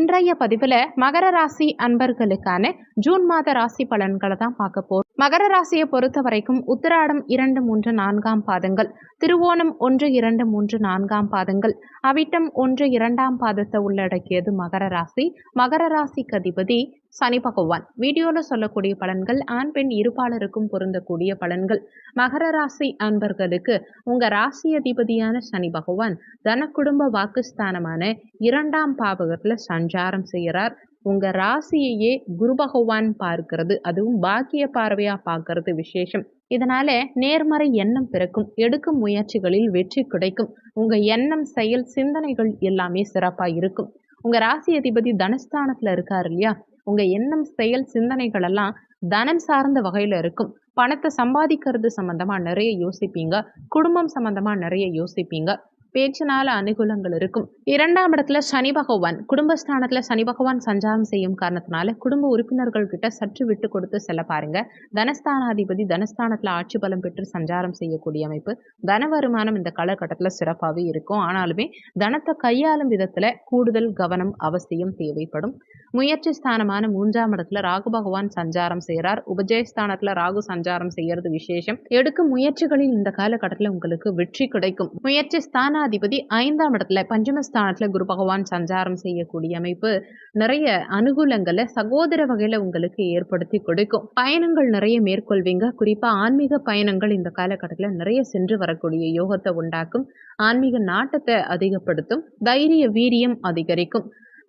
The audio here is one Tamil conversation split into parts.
இன்றைய பதிவுல மகர ராசி அன்பர்களுக்கான ஜூன் மாத ராசி பலன்களை தான் பார்க்க போறோம். மகர ராசியை பொறுத்த வரைக்கும் உத்திராடம் 2, 3, 4ஆம் பாதங்கள், திருவோணம் 1, 2, 3, 4ஆம் பாதங்கள், அவிட்டம் 1, 2ஆம் பாதத்தை உள்ளடக்கியது மகர ராசி. மகர ராசிக்கு அதிபதி சனி பகவான். வீடியோல சொல்லக்கூடிய பலன்கள் ஆண் பெண் இருபாலருக்கும் பொருந்தக்கூடிய பலன்கள். மகர ராசி அன்பர்களுக்கு உங்க ராசி அதிபதியான சனி பகவான் தன குடும்ப வாக்குஸ்தானமான 2ஆம் பாவகத்துல சஞ்சாரம் செய்கிறார். உங்க ராசியையே குரு பகவான் பார்க்கிறது, அதுவும் பாக்கிய பார்வையா பார்க்கறது விசேஷம். இதனால நேர்மறை எண்ணம் பிறக்கும், எடுக்கும் முயற்சிகளில் வெற்றி கிடைக்கும். உங்க எண்ணம், செயல், சிந்தனைகள் எல்லாமே சிறப்பா இருக்கும். உங்க ராசி அதிபதி தனஸ்தானத்துல இருக்காரு இல்லையா, உங்க எண்ணம், செயல், சிந்தனைகள் எல்லாம் தனம் சார்ந்த வகையில இருக்கும். பணத்தை சம்பாதிக்கிறது சம்பந்தமா நிறைய யோசிப்பீங்க, குடும்பம் சம்பந்தமா நிறைய யோசிப்பீங்க, பேச்சினால அனுகூலங்கள் இருக்கும். 2ஆம் இடத்துல சனி பகவான், குடும்பஸ்தானத்துல சனி பகவான் சஞ்சாரம் செய்யும் காரணத்தினால குடும்ப உறுப்பினர்கள் கிட்ட சற்று விட்டு கொடுத்து செல்ல பாருங்க. தனஸ்தானாதிபதி தனஸ்தானத்துல ஆட்சி பலம் பெற்று சஞ்சாரம் செய்யக்கூடிய அமைப்பு. தன வருமானம் இந்த காலகட்டத்துல சிறப்பாகவே இருக்கும். ஆனாலுமே தனத்தை கையாளும் விதத்துல கூடுதல் கவனம் அவசியம் தேவைப்படும். முயற்சி ஸ்தானமான 3ஆம் இடத்துல ராகு பகவான் சஞ்சாரம் செய்கிறார். உபஜயஸ்தானத்துல ராகு சஞ்சாரம் செய்யறது விசேஷம். எடுக்கும் முயற்சிகளில் இந்த காலகட்டத்தில் உங்களுக்கு வெற்றி கிடைக்கும். முயற்சி ஸ்தானாதிபதி 5ஆம் இடத்துல பஞ்சமஸ்தானத்துல குரு பகவான் சஞ்சாரம் செய்யக்கூடிய அமைப்பு நிறைய அனுகூலங்களை சகோதர வகையில உங்களுக்கு ஏற்படுத்தி கொடுக்கும். பயணங்கள் நிறைய மேற்கொள்வீங்க. குறிப்பா ஆன்மீக பயணங்கள் இந்த காலகட்டத்தில் நிறைய சென்று வரக்கூடிய யோகத்தை உண்டாக்கும். ஆன்மீக நாட்டத்தை அதிகப்படுத்தும். தைரிய வீரியம் அதிகரிக்கும்.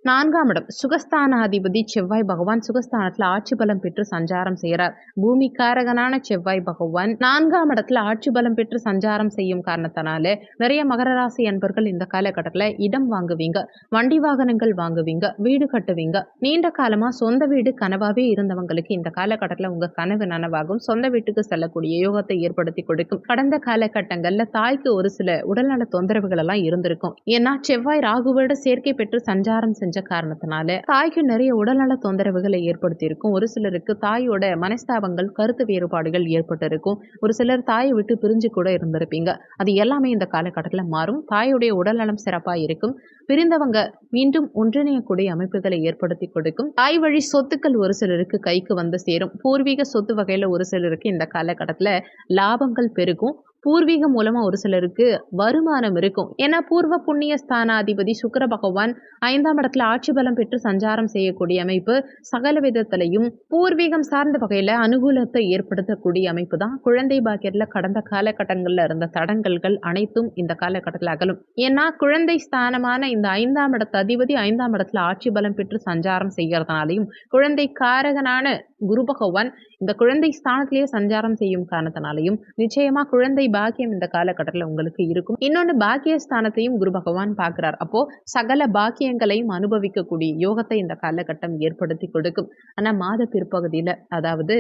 4ஆம் இடம் சுகஸ்தானாதிபதி செவ்வாய் பகவான் சுகஸ்தானத்துல ஆட்சி பலம் பெற்று சஞ்சாரம் செய்கிறார். பூமிக்காரகனான செவ்வாய் பகவான் 4ஆம் இடத்துல ஆட்சி பலம் பெற்று சஞ்சாரம் செய்யும் காரணத்தினால நிறைய மகர ராசி அன்பர்கள் இந்த காலகட்டத்துல இடம் வாங்குவீங்க, வண்டி வாகனங்கள் வாங்குவீங்க, வீடு கட்டுவீங்க. நீண்ட காலமா சொந்த வீடு கனவாவே இருந்தவங்களுக்கு இந்த காலகட்டத்துல உங்க கனவு நனவாகும். சொந்த வீட்டுக்கு செல்லக்கூடிய யோகத்தை ஏற்படுத்தி கொடுக்கும். கடந்த காலகட்டங்கள்ல தாய்க்கு ஒரு சில உடல்நல தொந்தரவுகள் எல்லாம் இருந்திருக்கும். ஏன்னா செவ்வாய் ராகுவோட சேர்க்கை பெற்று சஞ்சாரம் காரணத்தினால தாய்க்கு நிறைய உடல்நல தொந்தரவுகளை ஏற்படுத்தி இருக்கும். ஒரு சிலருக்கு தாயோட மனஸ்தாபங்கள், கருத்து வேறுபாடுகள் ஏற்பட்டு இருக்கும். ஒரு சிலர் தாயை விட்டு பிரிஞ்சு கூட இருந்திருப்பீங்க. அது எல்லாமே இந்த காலகட்டத்தில் மாறும். தாயுடைய உடல்நலம் சிறப்பா இருக்கும். பிரிந்தவங்க மீண்டும் ஒன்றிணையக்கூடிய அமைப்புகளை ஏற்படுத்தி கொடுக்கும். தாய் வழி சொத்துக்கள் ஒரு சிலருக்கு கைக்கு வந்து சேரும். பூர்வீக சொத்து வகையில ஒரு சிலருக்கு இந்த காலகட்டத்தில் லாபங்கள் பெருகும். பூர்வீகம் மூலமா ஒரு சிலருக்கு வருமானம் இருக்கும். ஏன்னா பூர்வ புண்ணிய ஸ்தானாதிபதி சுக்கிர பகவான் 5ஆம் இடத்துல ஆட்சி பலம் பெற்று சஞ்சாரம் செய்யக்கூடிய அமைப்பு சகல விதத்திலையும் பூர்வீகம் சார்ந்த வகையில அனுகூலத்தை ஏற்படுத்தக்கூடிய அமைப்பு தான். குழந்தை பாக்கியத்துல கடந்த காலகட்டங்கள்ல இருந்த தடங்கல்கள் அனைத்தும் இந்த காலகட்டத்தில் அகலும். ஏன்னா குழந்தை ஸ்தானமான இந்த 5ஆம் இடத்து அதிபதி 5ஆம் இடத்துல ஆட்சி பலம் பெற்று சஞ்சாரம் செய்யறதுனாலையும் குழந்தை காரகனான குரு பகவான் இந்த குழந்தை ஸ்தானத்திலேயே சஞ்சாரம் செய்யும் காரணத்தினாலையும் நிச்சயமா குழந்தை பாக்கியம் இந்த காலகட்டத்தில் உங்களுக்கு இருக்கும். இன்னொன்னு பாக்கிய ஸ்தானத்தையும் குரு பகவான் பார்க்கிறார். அப்போ சகல பாக்கியங்களையும் அனுபவிக்கக்கூடிய யோகத்தை இந்த காலகட்டம் ஏற்படுத்தி கொடுக்கும். ஆனா மாத பிற்பகுதியில, அதாவது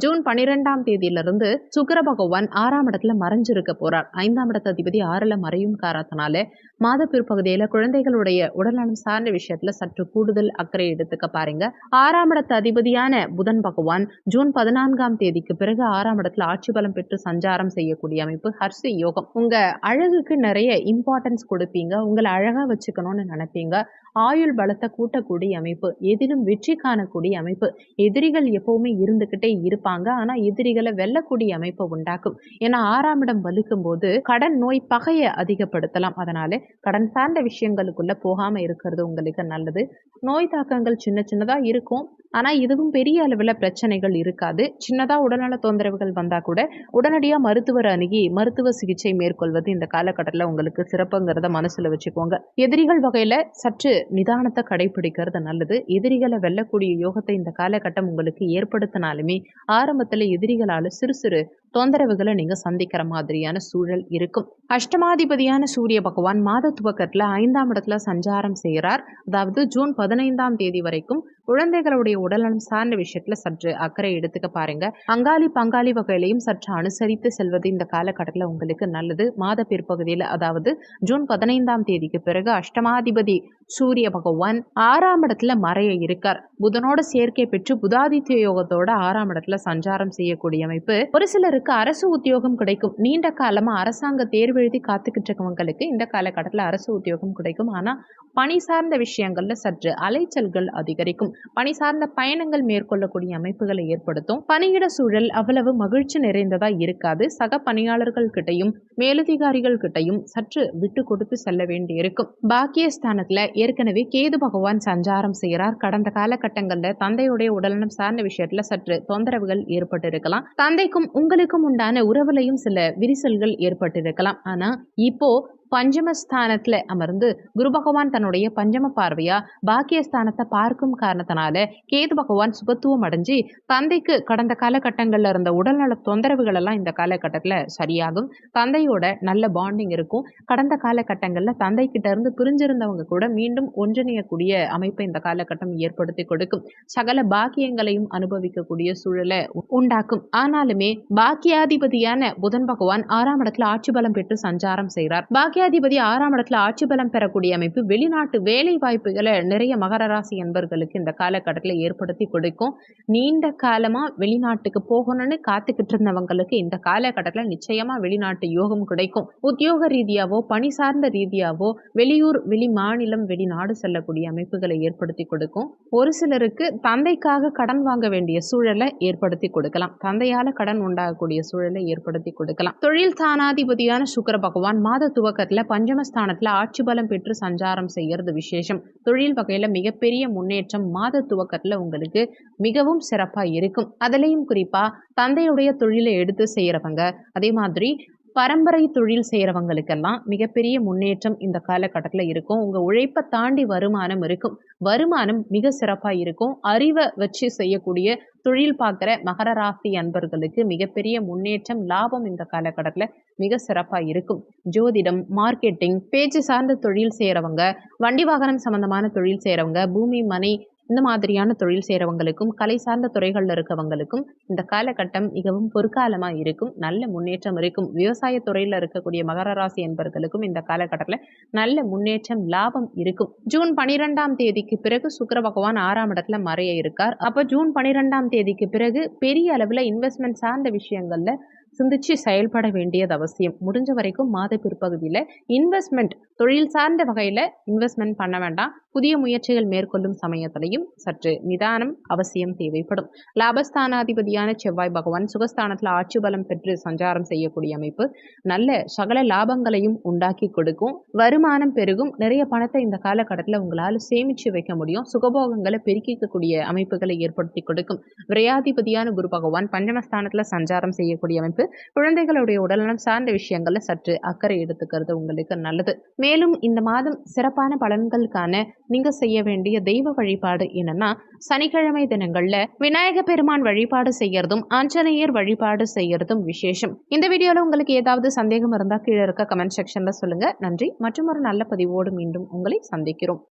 ஜூன் 12ஆம் தேதியிலிருந்து சுக்கிர பகவான் 6ஆம் இடத்துல மறைஞ்சிருக்க போறார். 5ஆம் இடத்து அதிபதி 6ல மறையும் காரணத்தினால மாத பிற்பகுதியில குழந்தைகளுடைய உடல்நலம் சார்ந்த விஷயத்துல சற்று கூடுதல் அக்கறை எடுத்துக்க பாருங்க. 6ஆம் இடத்து அதிபதியான புதன் பகவான் ஜூன் 14ஆம் தேதிக்கு பிறகு 6ஆம் இடத்துல ஆட்சி பலம் பெற்று சஞ்சாரம் செய்யக்கூடிய அமைப்பு ஹர்ஷி யோகம். உங்க அழகுக்கு நிறைய இம்பார்ட்டன்ஸ் கொடுப்பீங்க. உங்களை அழகா வச்சுக்கணும்னு நினைப்பீங்க. ஆயுள் பலத்தை கூட்டக்கூடிய அமைப்பு, எதிலும் வெற்றி காணக்கூடிய அமைப்பு. எதிரிகள் எப்பவுமே இருந்துகிட்டே இருப்பாங்க, ஆனா எதிரிகளை வெல்லக்கூடிய அமைப்பை உண்டாக்கும். ஏன்னா 6ஆம் இடம் வலுக்கும் போது கடன், நோய், பகையை அதிகப்படுத்தலாம். அதனால கடன் சார்ந்த விஷயங்களுக்குள்ள போகாம இருக்கிறது உங்களுக்கு நல்லது. நோய் தாக்கங்கள் சின்ன சின்னதா இருக்கும், ஆனா இதுவும் பெரிய அளவுல பிரச்சனைகள் இருக்காது. சின்னதா உடல்நல தொந்தரவுகள் வந்தா கூட உடனடியா மருத்துவர் அணுகி மருத்துவ சிகிச்சை மேற்கொள்வது இந்த காலகட்டத்தில் உங்களுக்கு சிறப்புங்கிறத மனசுல வச்சுக்கோங்க. எதிரிகள் வகையில சற்று நிதானத்தை கடைபிடிக்கிறது நல்லது. எதிரிகளை வெல்லக்கூடிய யோகத்தை இந்த காலகட்டம் உங்களுக்கு ஏற்படுத்தினாலுமே ஆரம்பத்துல எதிரிகளால சிறு சிறு தொந்தரவுகளை நீங்க சந்திக்கிற மாதிரியான சூழல் இருக்கும். அஷ்டமாதிபதியான சூரிய பகவான் மாத துவக்கத்துல 5ஆம் இடத்துல சஞ்சாரம் செய்கிறார். அதாவது ஜூன் 15ஆம் தேதி வரைக்கும் குழந்தைகளுடைய உடல்நலம் சார்ந்த விஷயத்துல சற்று அக்கறை எடுத்துக்க பாருங்க. அங்காளி பங்காளி வகையிலையும் சற்று அனுசரித்து செல்வது இந்த காலகட்டத்தில் உங்களுக்கு நல்லது. மாத பிற்பகுதியில், அதாவது ஜூன் 15ஆம் தேதிக்கு பிறகு அஷ்டமாதிபதி சூரிய பகவான் 6ஆம் இடத்துல மறைய இருக்கார். புதனோட சேர்க்கை பெற்று புதாதித்ய யோகத்தோட 6ஆம் இடத்துல சஞ்சாரம் செய்யக்கூடிய அமைப்பு ஒரு சிலருக்கு உங்களுக்கு அரசு உத்தியோகம் கிடைக்கும். நீண்ட காலமா அரசாங்க தேர்வு எழுதி காத்துக்கிட்டு இருக்கவங்களுக்கு இந்த காலகட்டத்தில் அரசு உத்தியோகம் கிடைக்கும். ஆனா பணி சார்ந்த விஷயங்கள்ல சற்று அலைச்சல்கள் அதிகரிக்கும். பணி சார்ந்த பயணங்கள் மேற்கொள்ளக்கூடிய அமைப்புகளை ஏற்படுத்தும். பணியிட சூழல் அவ்வளவு மகிழ்ச்சி நிறைந்ததா இருக்காது. சக பணியாளர்கள் கிட்டையும் மேலதிகாரிகள் கிட்டையும் சற்று விட்டு கொடுத்து செல்ல வேண்டியிருக்கும். பாக்கியஸ்தானத்துல ஏற்கனவே கேது பகவான் சஞ்சாரம் செய்கிறார். கடந்த காலகட்டங்கள்ல தந்தையுடைய உடல்நலம் சார்ந்த விஷயத்துல சற்று தொந்தரவுகள் ஏற்பட்டிருக்கலாம். தந்தைக்கும் உங்களுக்கும் உண்டான உறவுலையும் சில விரிசல்கள் ஏற்பட்டிருக்கலாம். ஆனா இப்போ பஞ்சமஸ்தானத்துல அமர்ந்து குரு பகவான் தன்னுடைய பஞ்சம பார்வையா பாக்கியஸ்தானத்தை பார்க்கும் காரணத்தினால கேது பகவான் சுபத்துவம் அடைஞ்சு தந்தைக்கு கடந்த காலகட்டங்கள்ல இருந்த உடல்நல தொந்தரவுகள் எல்லாம் இந்த காலகட்டத்துல சரியாகும். தந்தையோட நல்ல பாண்டிங் இருக்கும். கடந்த காலகட்டங்கள்ல தந்தை கிட்ட இருந்து பிரிஞ்சிருந்தவங்க கூட மீண்டும் ஒன்றிணையக்கூடிய அமைப்பை இந்த காலகட்டம் ஏற்படுத்தி கொடுக்கும். சகல பாக்கியங்களையும் அனுபவிக்கக்கூடிய சூழலை உண்டாக்கும். ஆனாலுமே பாக்கியாதிபதியான புதன் பகவான் 6ஆம் இடத்துல ஆட்சி பலம் பெற்று சஞ்சாரம் செய்கிறார். பாக்கியாதிபதி 6ஆம் இடத்துல ஆட்சி பலம் பெறக்கூடிய அமைப்பு வெளிநாட்டு வேலை வாய்ப்புகளை நிறைய மகர ராசி என்பர்களுக்கு இந்த காலகட்டத்தில் ஏற்படுத்தி கொடுக்கும். நீண்ட காலமா வெளிநாட்டுக்கு போகணும்னு காத்துக்கிட்டு இருந்தவங்களுக்கு இந்த காலகட்டத்தில் நிச்சயமா வெளிநாட்டு யோகம் கிடைக்கும். உத்தியோக ரீதியாவோ பணி சார்ந்த ரீதியாவோ வெளியூர் வெளி மாநிலம் வெளிநாடு செல்லக்கூடிய அமைப்புகளை ஏற்படுத்தி கொடுக்கும். ஒரு சிலருக்கு தந்தைக்காக கடன் வாங்க வேண்டிய சூழலை ஏற்படுத்தி கொடுக்கலாம். தந்தையால கடன் உண்டாகக்கூடிய சூழலை ஏற்படுத்தி கொடுக்கலாம். தொழில் ஸ்தானாதிபதியான சுக்கிர பகவான் மாத துவக்கத்துல பஞ்சமஸ்தானத்துல ஆட்சி பலம் பெற்று சஞ்சாரம் செய்யறது விசேஷம். தொழில் வகையில மிகப்பெரிய முன்னேற்றம் மாத துவக்கத்துல உங்களுக்கு மிகவும் சிறப்பா இருக்கும். அதுலயும் குறிப்பா தந்தையுடைய தொழிலை எடுத்து செய்யறவங்க, அதே மாதிரி பரம்பரை தொழில் செய்யறவங்களுக்கெல்லாம் மிகப்பெரிய முன்னேற்றம் இந்த காலகட்டத்தில் இருக்கும். உங்க உழைப்பை தாண்டி வருமானம் இருக்கும். வருமானம் மிக சிறப்பா இருக்கும். அறிவை வச்சு செய்யக்கூடிய தொழில் பார்க்குற மகர ராசி அன்பர்களுக்கு மிகப்பெரிய முன்னேற்றம் லாபம் இந்த காலகட்டத்தில் மிக சிறப்பா இருக்கும். ஜோதிடம், மார்க்கெட்டிங், பேச்சு சார்ந்த தொழில் செய்யறவங்க, வண்டி வாகனம் சம்பந்தமான தொழில் செய்யறவங்க, பூமி மனை இந்த மாதிரியான தொழில் செய்கிறவங்களுக்கும் கலை சார்ந்த துறைகளில் இருக்கவங்களுக்கும் இந்த காலகட்டம் மிகவும் பொற்காலமா இருக்கும். நல்ல முன்னேற்றம் இருக்கும். விவசாய துறையில் இருக்கக்கூடிய மகர ராசி என்பவர்களுக்கும் இந்த காலகட்டத்தில் நல்ல முன்னேற்றம் லாபம் இருக்கும். ஜூன் 12ஆம் தேதிக்கு பிறகு சுக்கிர பகவான் 6ஆம் இடத்துல மறைய இருக்கார். அப்போ ஜூன் 12ஆம் தேதிக்கு பிறகு பெரிய அளவில் இன்வெஸ்ட்மெண்ட் சார்ந்த விஷயங்கள்ல சிந்திச்சு செயல்பட வேண்டியது அவசியம். முடிஞ்ச வரைக்கும் மாத பிற்பகுதியில் இன்வெஸ்ட்மெண்ட் தொழில் சார்ந்த வகையில் இன்வெஸ்ட்மெண்ட் பண்ண வேண்டாம். புதிய முயற்சிகள் மேற்கொள்ளும் சமயத்திலையும் சற்று நிதானம் அவசியம் தேவைப்படும். லாபஸ்தானாதிபதியான செவ்வாய் பகவான் சுகஸ்தானத்தில் ஆட்சி பலம் பெற்று சஞ்சாரம் செய்யக்கூடிய அமைப்பு நல்ல சகல லாபங்களையும் உண்டாக்கி கொடுக்கும். வருமானம் பெருகும். நிறைய பணத்தை இந்த காலகட்டத்தில் உங்களால் சேமிச்சு வைக்க முடியும். சுகபோகங்களை பெருக்கிக்கக்கூடிய அமைப்புகளை ஏற்படுத்தி கொடுக்கும். விரையாதிபதியான குரு பகவான் பஞ்சமஸ்தானத்தில் சஞ்சாரம் செய்யக்கூடிய அமைப்பு குழந்தைகளுடைய உடல்நலம் சார்ந்த விஷயங்கள்ல சற்று அக்கறை எடுத்துக்கிறது உங்களுக்கு நல்லது. மேலும் இந்த மாதம் சிறப்பான பலன்களுக்கான நீங்க செய்ய வேண்டிய தெய்வ வழிபாடு என்னன்னா, சனிக்கிழமை தினங்கள்ல விநாயக பெருமான் வழிபாடு செய்யறதும் ஆஞ்சநேயர் வழிபாடு செய்யறதும் விசேஷம். இந்த வீடியோல உங்களுக்கு ஏதாவது சந்தேகம் இருந்தா கீழே இருக்க கமெண்ட் செக்ஷன்ல சொல்லுங்க. நன்றி. மற்றும் ஒரு நல்ல பதிவோடு மீண்டும் உங்களை சந்திக்கிறோம்.